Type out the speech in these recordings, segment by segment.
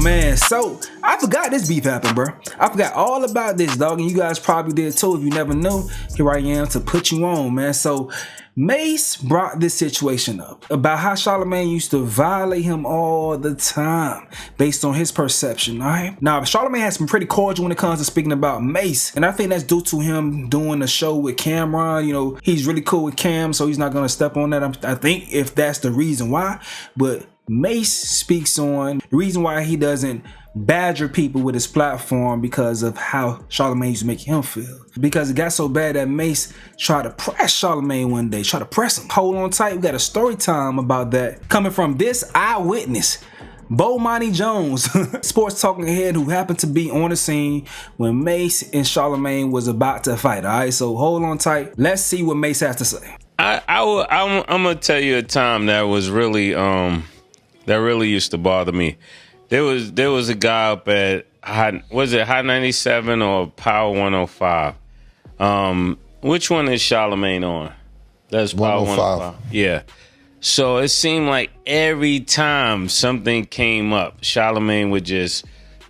man, so I forgot this beef happened, bro. I forgot all about this, dog, and you guys probably did too. If you never knew, here I am to put you on, man. So Mace brought this situation up about how Charlamagne used to violate him all the time based on his perception, all right? Now, Charlamagne has been pretty cordial when it comes to speaking about Mace, and I think that's due to him doing a show with Cameron. You know, he's really cool with Cam, so he's not going to step on that. I think if that's the reason why, but Mace speaks on the reason why he doesn't badger people with his platform because of how Charlamagne used to make him feel. Because it got so bad that Mace tried to press Charlamagne one day, try to press him. Hold on tight, we got a story time about that coming from this eyewitness, Bomani Jones, sports talking head who happened to be on the scene when Mace and Charlamagne was about to fight. All right, so hold on tight. Let's see what Mace has to say. I'm gonna tell you a time that was really that really used to bother me. There was a guy up at Hot 97 or Power 105? Which one is Charlamagne on? That's Power 105. Yeah. So it seemed like every time something came up, Charlamagne would just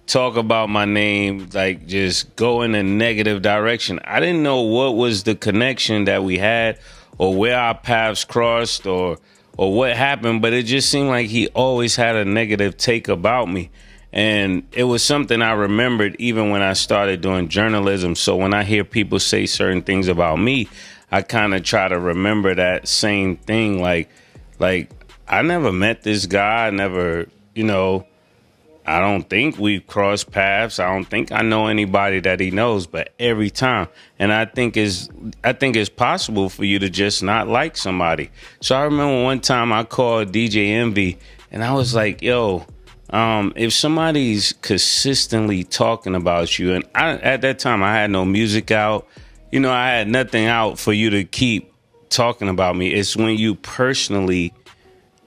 talk about my name, like just go in a negative direction. I didn't know what was the connection that we had or where our paths crossed or what happened, but it just seemed like he always had a negative take about me. And it was something I remembered even when I started doing journalism. So when I hear people say certain things about me, I kind of try to remember that same thing. Like I never met this guy. I never, I don't think we've crossed paths. I don't think I know anybody that he knows, but every time. And I think it's possible for you to just not like somebody. So I remember one time I called DJ Envy and I was like, yo, if somebody's consistently talking about you, and at that time I had no music out, I had nothing out for you to keep talking about me. It's when you personally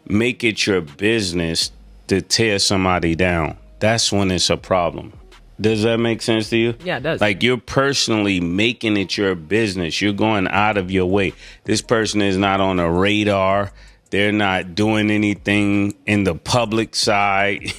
make it your business to tear somebody down. That's when it's a problem. Does that make sense to you? Yeah, it does. Like you're personally making it your business. You're going out of your way. This person is not on a radar. They're not doing anything in the public side,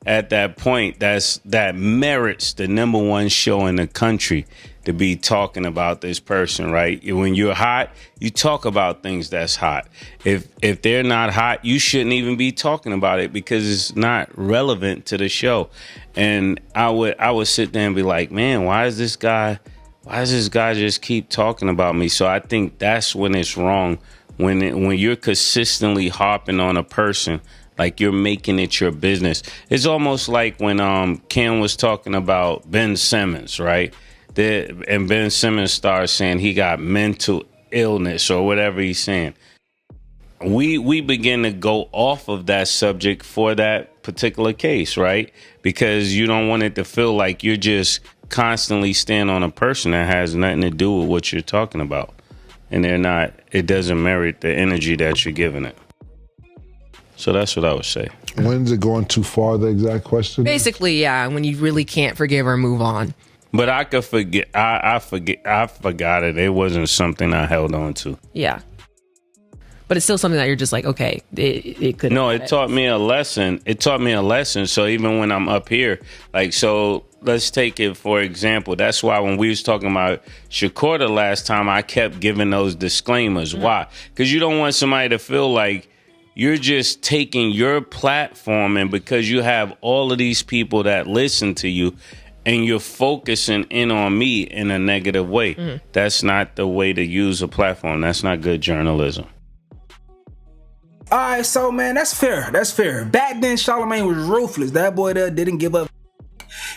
At that point, that merits the #1 show in the country to be talking about this person, right? When you're hot, you talk about things that's hot. If they're not hot, you shouldn't even be talking about it because it's not relevant to the show. And I would sit there and be like, man, why does this guy just keep talking about me? So I think that's when it's wrong, when you're consistently harping on a person. Like you're making it your business. It's almost like when Ken was talking about Ben Simmons, right? And Ben Simmons starts saying he got mental illness or whatever he's saying. We begin to go off of that subject for that particular case, right? Because you don't want it to feel like you're just constantly standing on a person that has nothing to do with what you're talking about. And it doesn't merit the energy that you're giving it. So that's what I would say. When's it going too far, the exact question? Basically, yeah, when you really can't forgive or move on. But I could forget. I forgot it. It wasn't something I held on to. Yeah. But it's still something that you're just like, okay, it could. No, it taught me a lesson. So even when I'm up here, so let's take it for example. That's why when we was talking about Shakur the last time, I kept giving those disclaimers. Mm-hmm. Why? Because you don't want somebody to feel like you're just taking your platform and because you have all of these people that listen to you and you're focusing in on me in a negative way. Mm-hmm. That's not the way to use a platform. That's not good journalism. All right, so, man, that's fair. That's fair. Back then, Charlamagne was ruthless. That boy there didn't give up.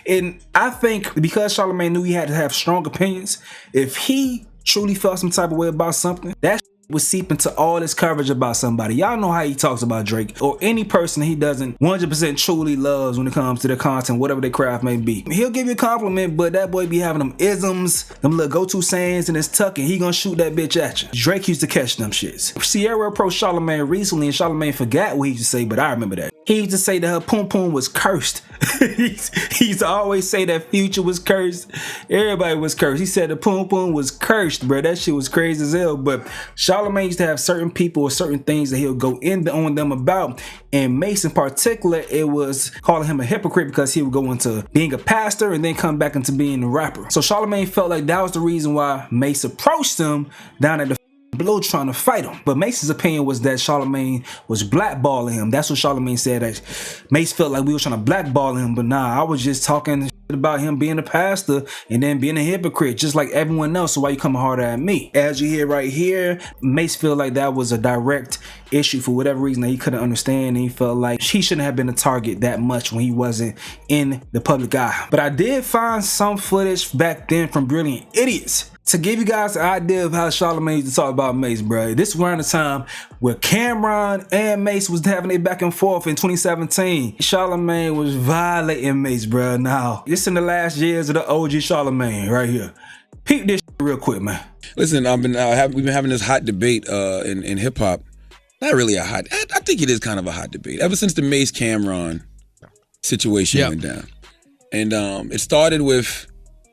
And I think because Charlamagne knew he had to have strong opinions, if he truly felt some type of way about something, that would seep into all his coverage about somebody. Y'all know how he talks about Drake or any person he doesn't 100% truly loves when it comes to their content, whatever their craft may be. He'll give you a compliment, but that boy be having them isms, them little go-to sayings in his tucking. He gonna shoot that bitch at you. Drake used to catch them shits. Sierra approached Charlamagne recently and Charlamagne forgot what he used to say, but I remember that. He used to say that her poom poom was cursed. he used to always say that Future was cursed. Everybody was cursed. He said the poom poom was cursed, bro. That shit was crazy as hell. But Charlamagne used to have certain people or certain things that he'll go in on them about. And Mace in particular, it was calling him a hypocrite because he would go into being a pastor and then come back into being a rapper. So Charlamagne felt like that was the reason why Mace approached him down at the Blue trying to fight him. But Mace's opinion was that Charlamagne was blackballing him. That's what Charlamagne said, that Mace felt like we were trying to blackball him. But nah, I was just talking about him being a pastor and then being a hypocrite just like everyone else. So why you coming harder at me? As you hear right here, Mace felt like that was a direct issue for whatever reason that he couldn't understand, and he felt like he shouldn't have been a target that much when he wasn't in the public eye. But I did find some footage back then from Brilliant Idiots to give you guys an idea of how Charlamagne used to talk about Mace, bro. This was around the time where Cameron and Mace was having it back and forth in 2017. Charlamagne was violating Mace, bro. Now, this in the last years of the OG Charlamagne right here. Peep this real quick, man. Listen, we've been having this hot debate in hip hop. Not really a hot. I think it is kind of a hot debate ever since the Mace Cameron situation went down, and it started with,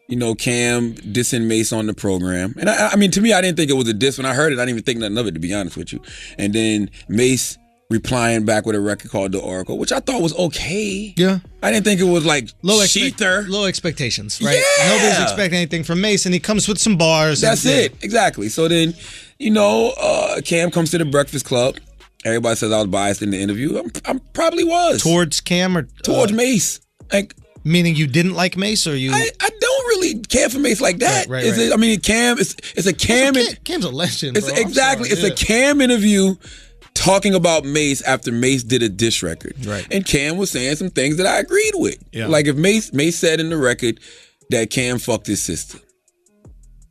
you know, Cam dissing Mace on the program. And I mean, to me, I didn't think it was a diss. When I heard it, I didn't even think nothing of it, to be honest with you. And then Mace replying back with a record called The Oracle, which I thought was okay. Yeah. I didn't think it was like low expectations, right? Yeah. Nobody's expecting anything from Mace, and he comes with some bars. That's it. Exactly. So then, you know, Cam comes to the Breakfast Club. Everybody says I was biased in the interview. I probably was. Towards Cam or? Towards Mace. Like, meaning you didn't like Mace, or you? I don't really care for Mace like that. Right. I mean, Cam, it's a Cam. Cam's a legend, bro. Exactly. It's a Cam interview talking about Mace after Mace did a diss record. Right. And Cam was saying some things that I agreed with. Yeah. Like if Mace said in the record that Cam fucked his sister.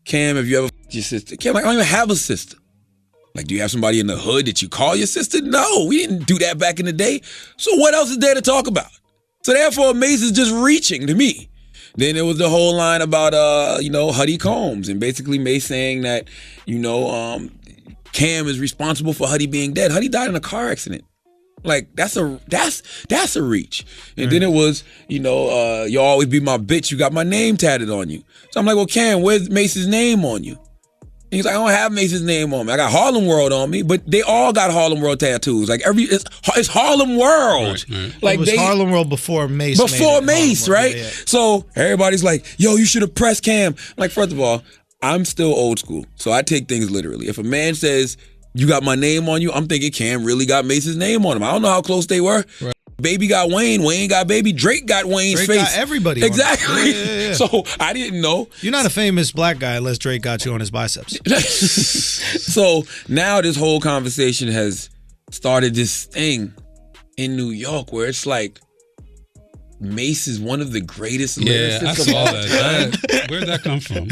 Cam, have you ever fucked your sister? Cam, like, I don't even have a sister. Like, do you have somebody in the hood that you call your sister? No, we didn't do that back in the day. So what else is there to talk about? So therefore, Mace is just reaching to me. Then there was the whole line about, you know, Huddy Combs, and basically Mace saying that, you know, Cam is responsible for Huddy being dead. Huddy died in a car accident. Like, that's a reach. And then it was, you know, you'll always be my bitch. You got my name tatted on you. So I'm like, well, Cam, where's Mace's name on you? And he's like, I don't have Mace's name on me. I got Harlem World on me, but they all got Harlem World tattoos. Like it's Harlem World. Right. Like it was Harlem World before Mace. Before Mace, right? Yeah. So everybody's like, yo, you should have pressed Cam. Like, first of all, I'm still old school, so I take things literally. If a man says, you got my name on you, I'm thinking Cam really got Mace's name on him. I don't know how close they were. Right. Baby got Wayne, Wayne got Baby, Drake got Wayne's Drake face. got everybody. Exactly. Yeah. So I didn't know. You're not a famous black guy unless Drake got you on his biceps. So now this whole conversation has started this thing in New York where it's like, Mace is one of the greatest lyricists I saw that. Where'd that come from?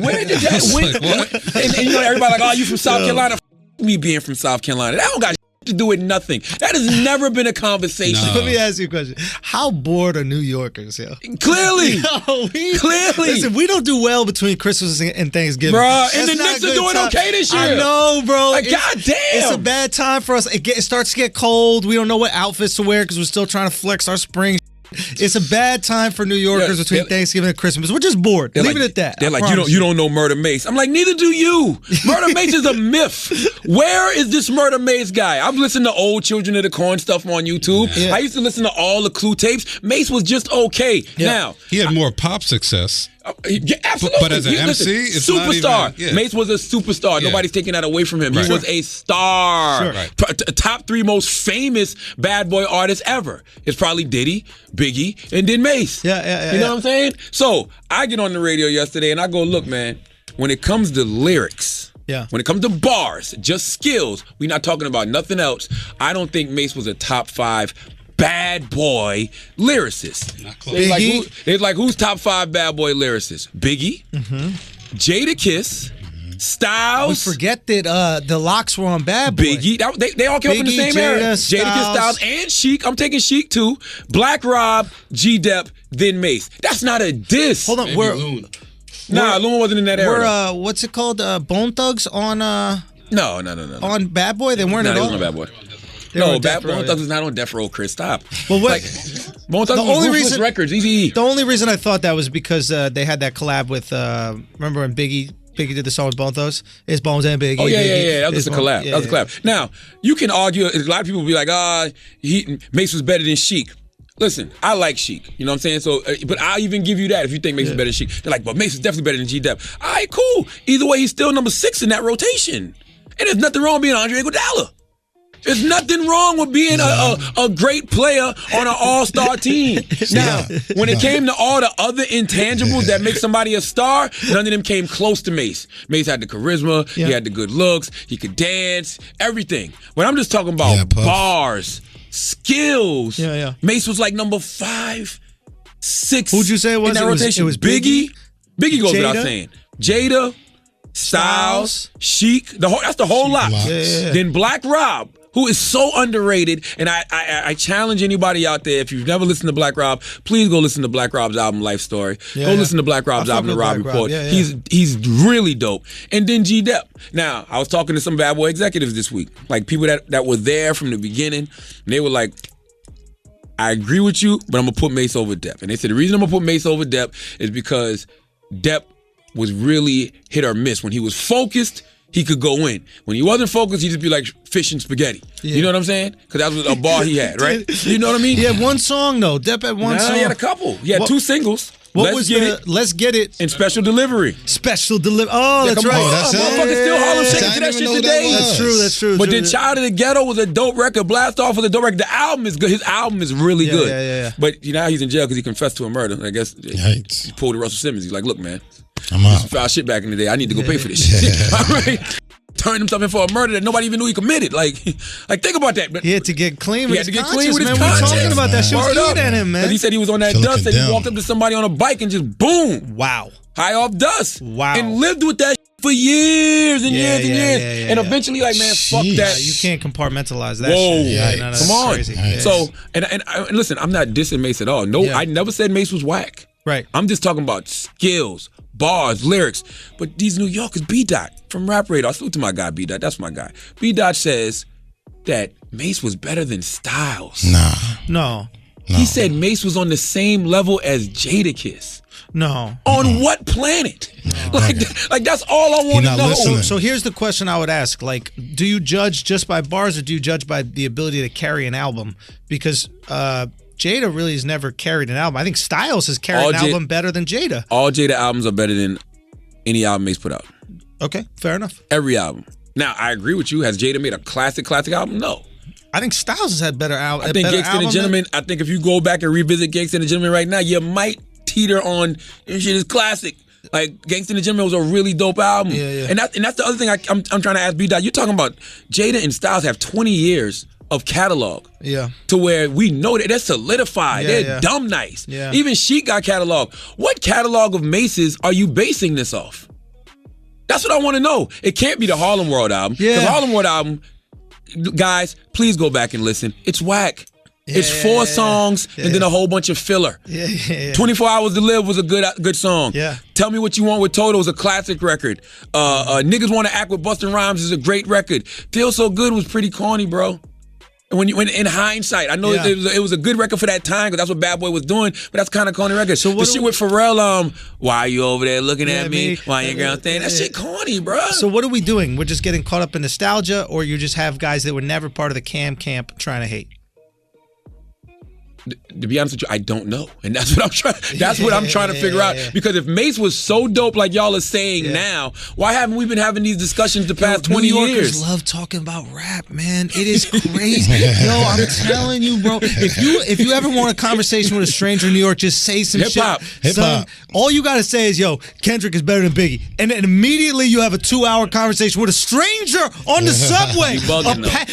Where did that? And you know, everybody like, oh, you from South Carolina? F me being from South Carolina. That don't got to do with nothing. That has never been a conversation. No. Let me ask you a question. How bored are New Yorkers, yo? Clearly. Clearly. Listen, we don't do well between Christmas and Thanksgiving. Bro, and the Knicks are doing okay this year. I know, bro. Like, goddamn. It's a bad time for us. It starts to get cold. We don't know what outfits to wear because we're still trying to flex our spring. It's a bad time for New Yorkers between Thanksgiving and Christmas. We're just bored. Leave it at that. They're like, you don't know Murder Mace. I'm like, neither do you. Murder Mace is a myth. Where is this Murder Mace guy? I've listened to old Children of the Corn stuff on YouTube. Yeah. I used to listen to all the Clue tapes. Mace was just okay. Yeah. Now he had more pop success. Yeah, absolutely. But as an MC, it's superstar. not even, Mace was a superstar. Nobody's taking that away from him. Right. He was a star. Sure. Top 3 most famous bad boy artists ever. It's probably Diddy, Biggie, and then Mace. Yeah. You know what I'm saying? So I get on the radio yesterday and I go, look, man, when it comes to lyrics, when it comes to bars, just skills, we're not talking about nothing else. I don't think Mace was a top 5 bad boy lyricist. It's like, who's top 5 bad boy lyricists? Biggie, Jadakiss, Styles. We forget that the locks were on Bad Boy. Biggie. They all came from the same era. Jadakiss, Styles, and Chic. I'm taking Chic too. Black Rob, G-Dep, then Mace. That's not a diss. Hold on. Loon wasn't in that era. What's it called? Bone Thugs on... No. On Bad Boy? They weren't at all? He wasn't on Bad Boy. No, Bone Thugs is not on Death Row, Chris. Stop. Well, what? Bone Thugs was Ruthless Records, Eazy-E. The only reason I thought that was because they had that collab with, remember when Biggie did the song with Bone Thugs? It's Bones and Biggie. Oh, yeah. That was a collab. That was a collab. Now, you can argue, a lot of people will be like, Mace was better than Sheik. Listen, I like Sheik. You know what I'm saying? So, but I'll even give you that if you think Mace is better than Sheik. They're like, but Mace is definitely better than G-Dep. All right, cool. Either way, he's still number 6 in that rotation. And there's nothing wrong with being Andre Iguodala. There's nothing wrong with being a great player on an all-star team. Now, when it came to all the other intangibles that make somebody a star, none of them came close to Mace. Mace had the charisma, he had the good looks, he could dance, everything. But I'm just talking about bars, skills. Mace was like number 5, 6. Who'd you say it was? In that rotation? It was Biggie. Biggie goes without saying. Jada, Styles, Sheik. That's the whole lot. Then Black Rob, who is so underrated, and I challenge anybody out there, if you've never listened to Black Rob, please go listen to Black Rob's album, Life Story. Go listen to Black Rob's album, The Rob Report. He's really dope. And then G-Dep. Now, I was talking to some Bad Boy executives this week, like people that were there from the beginning, and they were like, I agree with you, but I'm going to put Mace over Dep. And they said the reason I'm going to put Mace over Dep is because Dep was really hit or miss. When he was focused, he could go in. When he wasn't focused, he'd just be like fish and spaghetti. You know what I'm saying? Because that was a bar he had, right? You know what I mean? He had one song, though. Dep had one song. He had a couple. He had 2 singles. Let's Get It. And Special Delivery. Special Delivery. Oh, that's right. Motherfuckers still Harlem Shake to that shit today. That's true. But then Child of the Ghetto was a dope record. Blast Off was a dope record. The album is good. His album is really good. Yeah. But now he's in jail because he confessed to a murder. I guess he pulled a Russell Simmons. He's like, look, man, I'm out. Foul shit back in the day. I need to go pay for this shit. All right. Turned himself in for a murder that nobody even knew he committed. Like think about that. But he had to get clean with his conscience, man. We were talking about that shit. Was eating at him, man. He said he was on that dust and he walked up to somebody on a bike and just boom. Wow. High off dust. Wow. And lived with that for years and years and years. And eventually, like, man, fuck that. You can't compartmentalize that shit. No, come on. Crazy. So, and listen, I'm not dissing Mace at all. No, I never said Mace was whack. Right. I'm just talking about skills, bars, lyrics. But these New Yorkers, B-Dot from Rap Radar, salute to my guy B-Dot, that's my guy. B-Dot says that Mace was better than Styles. No. He said Mace was on the same level as Jadakiss. No. On what planet? Like that's all I want to know. So here's the question I would ask. Like, do you judge just by bars or do you judge by the ability to carry an album? Because Jada really has never carried an album. I think Styles has carried an album better than Jada. All Jada albums are better than any album Mace put out. Okay, fair enough. Every album. Now, I agree with you. Has Jada made a classic album? No. I think Styles has had better albums. I think Gangsta and the Gentleman, I think if you go back and revisit Gangsta and the Gentleman right now, you might teeter on, this shit is classic. Like, Gangsta and the Gentleman was a really dope album. Yeah. And that's the other thing I'm trying to ask B-Dot. You're talking about Jada and Styles have 20 years of catalog. Yeah. To where we know that they're solidified. They're dumb nice. Yeah. Even Sheik got catalog. What catalog of Maces are you basing this off? That's what I want to know. It can't be the Harlem World album. Because Harlem World album, guys, please go back and listen. It's whack. It's 4 songs and then a whole bunch of filler. 24 Hours to Live was a good song. Yeah. Tell Me What You Want with Toto is a classic record. Niggas Want to Act with Busta Rhymes is a great record. Feel So Good was pretty corny, bro. When in hindsight, I know it was a good record for that time because that's what Bad Boy was doing, but that's kind of corny record. So the shit with Pharrell, why are you over there looking at me? Why ain't girl saying that shit corny, bro? So what are we doing? We're just getting caught up in nostalgia, or you just have guys that were never part of the camp trying to hate? To be honest with you, I don't know, and that's what I'm trying. That's what I'm trying to figure out. Because if Mace was so dope, like y'all are saying now, why haven't we been having these discussions the past 20 years? New Yorkers love talking about rap, man. It is crazy. Yo, I'm telling you, bro. If you ever want a conversation with a stranger in New York, just say some hip hop. Son, all you gotta say is, "Yo, Kendrick is better than Biggie," and then immediately you have a 2-hour conversation with a stranger on the subway.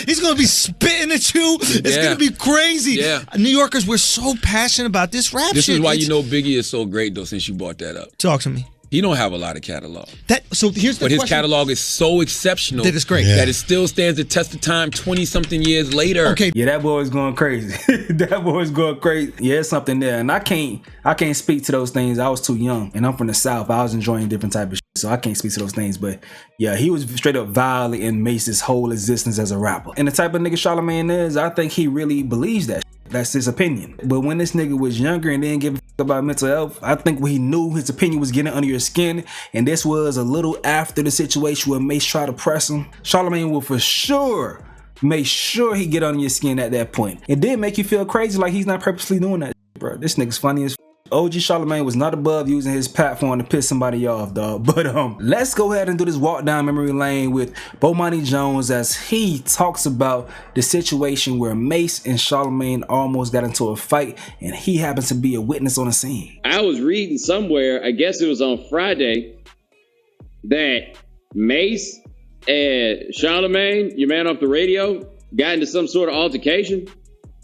He's gonna be spitting at you. It's gonna be crazy. New Yorkers, we're so passionate about this rap shit. This is why you know Biggie is so great, though, since you brought that up. Talk to me. He don't have a lot of catalog. So here's the But question. his catalog is so exceptional that it's great. That it still stands the test of time 20-something years later. Okay. Yeah, that boy is going crazy. That boy is going crazy. Yeah, it's something there. And I can't speak to those things. I was too young. And I'm from the South. I was enjoying different type of shit. so I can't speak to those things, but yeah, he was straight up violating Mace's whole existence as a rapper. And the type of nigga Charlamagne is, I think he really believes that. That's his opinion. But when this nigga was younger and didn't give a fuck about mental health, I think when he knew his opinion was getting under your skin, and this was a little after the situation where Mace tried to press him, Charlamagne will for sure make sure he get under your skin at that point. It did make you feel crazy like he's not purposely doing that, bro. This nigga's funny as OG Charlamagne was not above using his platform to piss somebody off, dog. But let's go ahead and do this walk down memory lane with Bomani Jones as he talks about the situation where Mace and Charlamagne almost got into a fight, and he happens to be a witness on the scene. I was reading somewhere, I guess it was on Friday, that Mace and Charlamagne, your man off the radio, got into some sort of altercation,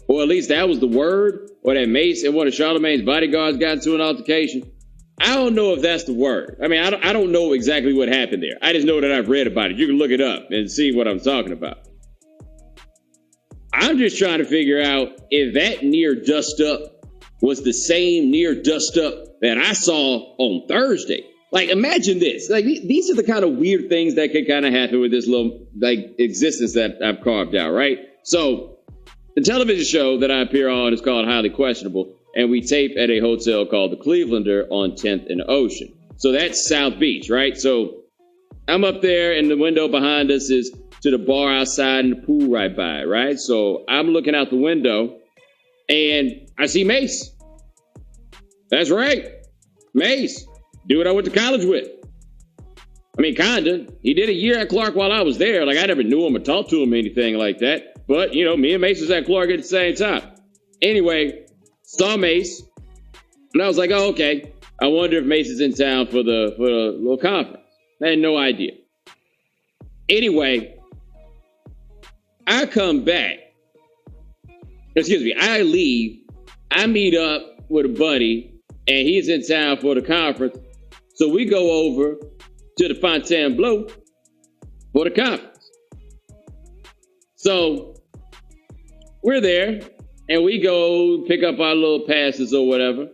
or at least that was the word, or that Mace and one of Charlamagne's bodyguards got into an altercation. I don't know if that's the word. I mean, I don't know exactly what happened there. I just know that I've read about it. You can look it up and see what I'm talking about. I'm just trying to figure out if that near dust up was the same near dust up that I saw on Thursday. Like, imagine this. Like, these are the kind of weird things that can kind of happen with this little, like, existence that I've carved out, right? So, the television show that I appear on is called Highly Questionable, and we tape at a hotel called the Clevelander on 10th and Ocean. So that's South Beach, right? So I'm up there, and the window behind us is to the bar outside and the pool right by, right? So I'm looking out the window, and I see Mace. That's right, Mace, dude I went to college with. I mean, kinda. He did a year at Clark while I was there. Like, I never knew him or talked to him or anything like that. But, you know, me and Mace was at Clark at the same time. Anyway, saw Mace, and I was like, oh, okay. I wonder if Mace is in town for the little conference. I had no idea. Anyway, I come back. Excuse me, I leave. I meet up with a buddy, and he's in town for the conference. So we go over to the Fontainebleau for the conference. So we're there, and we go pick up our little passes or whatever,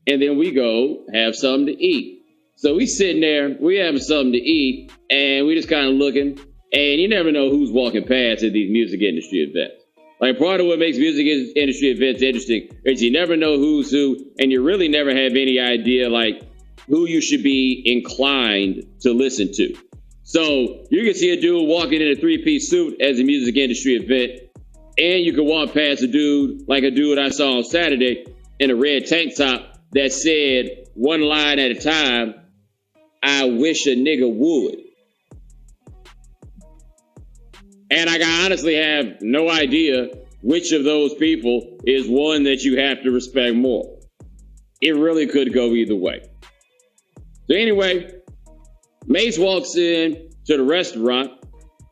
and then we go have something to eat. So we sitting there, we having something to eat, and we just kind of looking, and you never know who's walking past at these music industry events. Like, part of what makes music industry events interesting is you never know who's who, and you really never have any idea, like, who you should be inclined to listen to. So you can see a dude walking in a three-piece suit as a music industry event, and you can walk past a dude like a dude I saw on Saturday in a red tank top that said one line at a time, I wish a nigga would. And I honestly have no idea which of those people is one that you have to respect more. It really could go either way. So anyway, Mace walks in to the restaurant,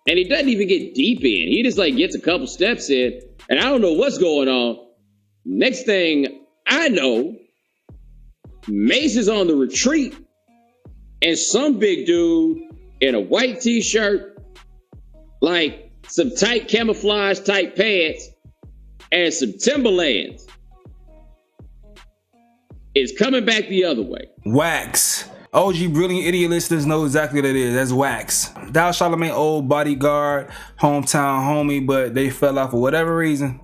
and he doesn't even get deep in. He just like gets a couple steps in, and I don't know what's going on. Next thing I know, Mace is on the retreat, and some big dude in a white t-shirt, like some tight camouflage type pants, and some Timberlands is coming back the other way. Wax. OG Brilliant Idiot listeners know exactly what it is. That's Wax. That was Charlamagne's old bodyguard, hometown homie, but they fell out for whatever reason.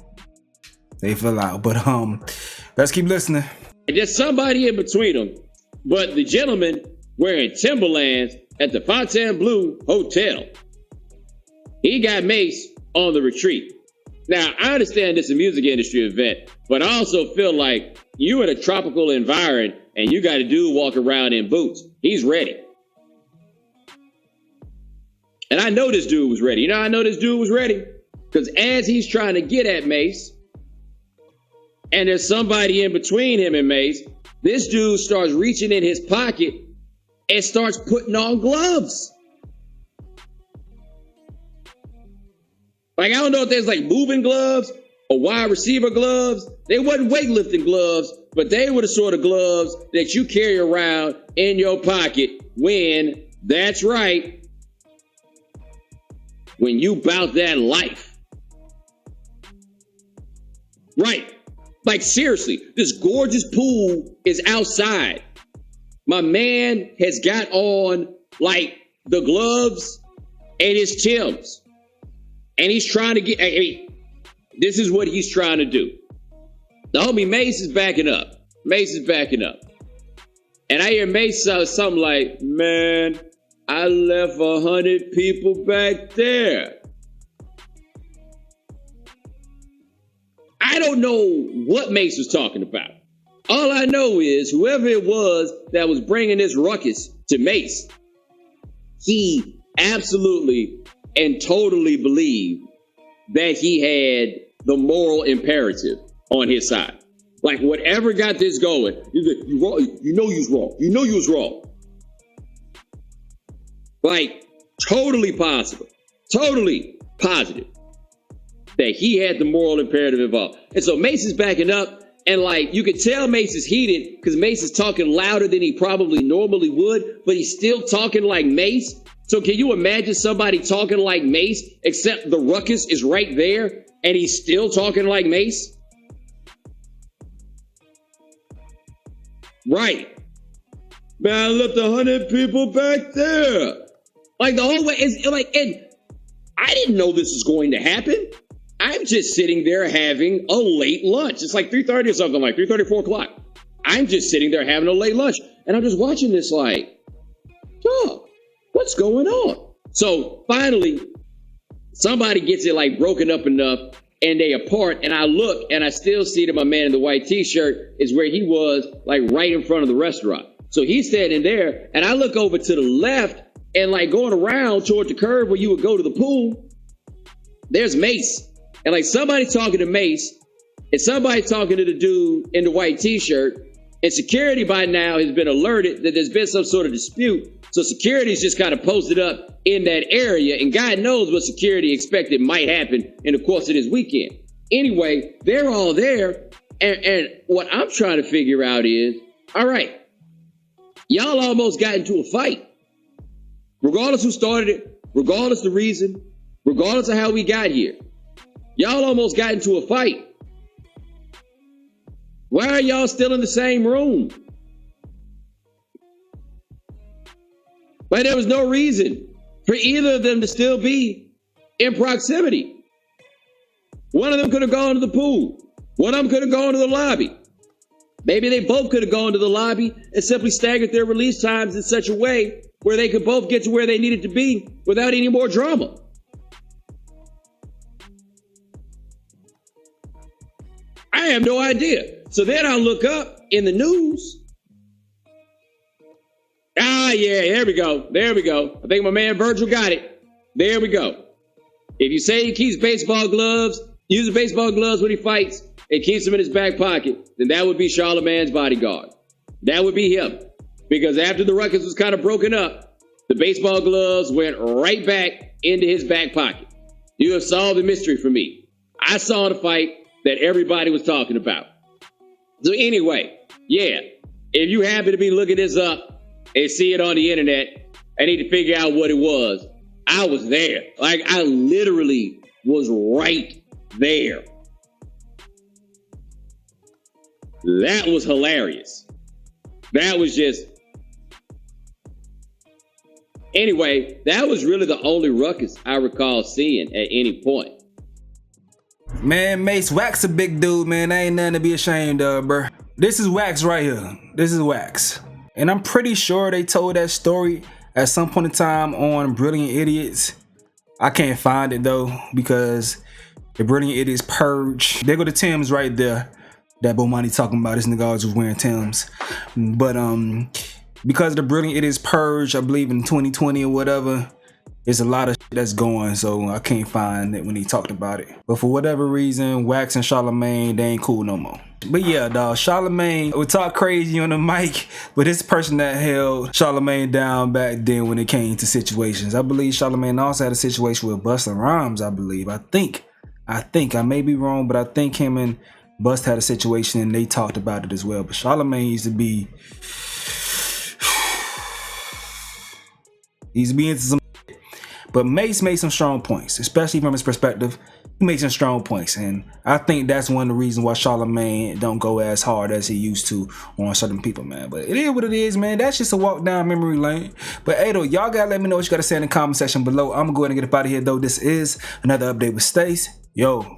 They fell out. But let's keep listening. There's somebody in between them, but the gentleman wearing Timberlands at the Fontainebleau Hotel, he got Mace on the retreat. Now, I understand this is a music industry event, but I also feel like you in a tropical environment and you got a dude walk around in boots. He's ready. And I know this dude was ready. You know I know this dude was ready? Because as he's trying to get at Mace, and there's somebody in between him and Mace, this dude starts reaching in his pocket and starts putting on gloves. Like, I don't know if there's like moving gloves or wide receiver gloves. They wasn't weightlifting gloves, but they were the sort of gloves that you carry around in your pocket when, that's right, when you bout that life. Right. Like, seriously, this gorgeous pool is outside. My man has got on like the gloves and his Timbs. And he's trying to get, I mean, this is what he's trying to do. The homie Mace is backing up. Mace is backing up. And I hear Mace say something like, man, I left 100 people back there. I don't know what Mace was talking about. All I know is whoever it was that was bringing this ruckus to Mace, he absolutely and totally believed that he had the moral imperative on his side. Like whatever got this going, he's like, you wrong. You know you was wrong. You know you was wrong. Like totally positive that he had the moral imperative involved. And so Mace is backing up, and like you could tell Mace is heated because Mace is talking louder than he probably normally would, but he's still talking like Mace. So can you imagine somebody talking like Mace, except the ruckus is right there and he's still talking like Mace? Right. Man, I left 100 people back there. Like the whole way is like, and I didn't know this was going to happen. I'm just sitting there having a late lunch. It's like 3:30 or something, like 3:30, 4 o'clock. I'm just sitting there having a late lunch. And I'm just watching this like, oh, what's going on? So finally, somebody gets it like broken up enough and they apart. And I look and I still see that my man in the white t-shirt is where he was, like right in front of the restaurant. So he's standing there and I look over to the left and like going around toward the curve where you would go to the pool. There's Mace. And like somebody talking to Mace and somebody talking to the dude in the white t-shirt, and security by now has been alerted that there's been some sort of dispute. So security's just kind of posted up in that area, and God knows what security expected might happen in the course of this weekend. Anyway, they're all there, and what I'm trying to figure out is, all right, y'all almost got into a fight. Regardless who started it, regardless the reason, regardless of how we got here, y'all almost got into a fight. Why are y'all still in the same room? Like there was no reason for either of them to still be in proximity. One of them could have gone to the pool. One of them could have gone to the lobby. Maybe they both could have gone to the lobby and simply staggered their release times in such a way where they could both get to where they needed to be without any more drama. I have no idea. So then I look up in the news. Ah, yeah, there we go. There we go. I think my man Virgil got it. There we go. If you say he keeps baseball gloves, uses baseball gloves when he fights, and keeps them in his back pocket, then that would be Charlamagne's bodyguard. That would be him. Because after the ruckus was kind of broken up, the baseball gloves went right back into his back pocket. You have solved the mystery for me. I saw the fight that everybody was talking about. So anyway, yeah, if you happen to be looking this up and see it on the internet, I need to figure out what it was. I was there. Like I literally was right there. That was hilarious. That was just... Anyway, that was really the only ruckus I recall seeing at any point. Man, Mace, Wax a big dude, man. That ain't nothing to be ashamed of, bro. This is Wax right here. This is Wax. And I'm pretty sure they told that story at some point in time on Brilliant Idiots. I can't find it though, because the Brilliant Idiots purge. There go the Timbs right there that Bomani talking about. This nigga always was wearing Timbs. But because the Brilliant Idiots purge, I believe in 2020 or whatever, there's a lot of shit that's going, so I can't find it when he talked about it. But for whatever reason, Wax and Charlamagne, they ain't cool no more. But yeah, dog, Charlamagne would talk crazy on the mic, but this person that held Charlamagne down back then when it came to situations. I believe Charlamagne also had a situation with Busta Rhymes, I believe. I think, I may be wrong, but I think him and Bust had a situation and they talked about it as well. But Charlamagne used to be into some. But Mace made some strong points, especially from his perspective. He made some strong points, and I think that's one of the reasons why Charlamagne don't go as hard as he used to on certain people, man. But it is what it is, man. That's just a walk down memory lane. But hey, though, y'all gotta let me know what you gotta say in the comment section below. I'm gonna go ahead and get up out of here, though. This is another update with Stace. Yo.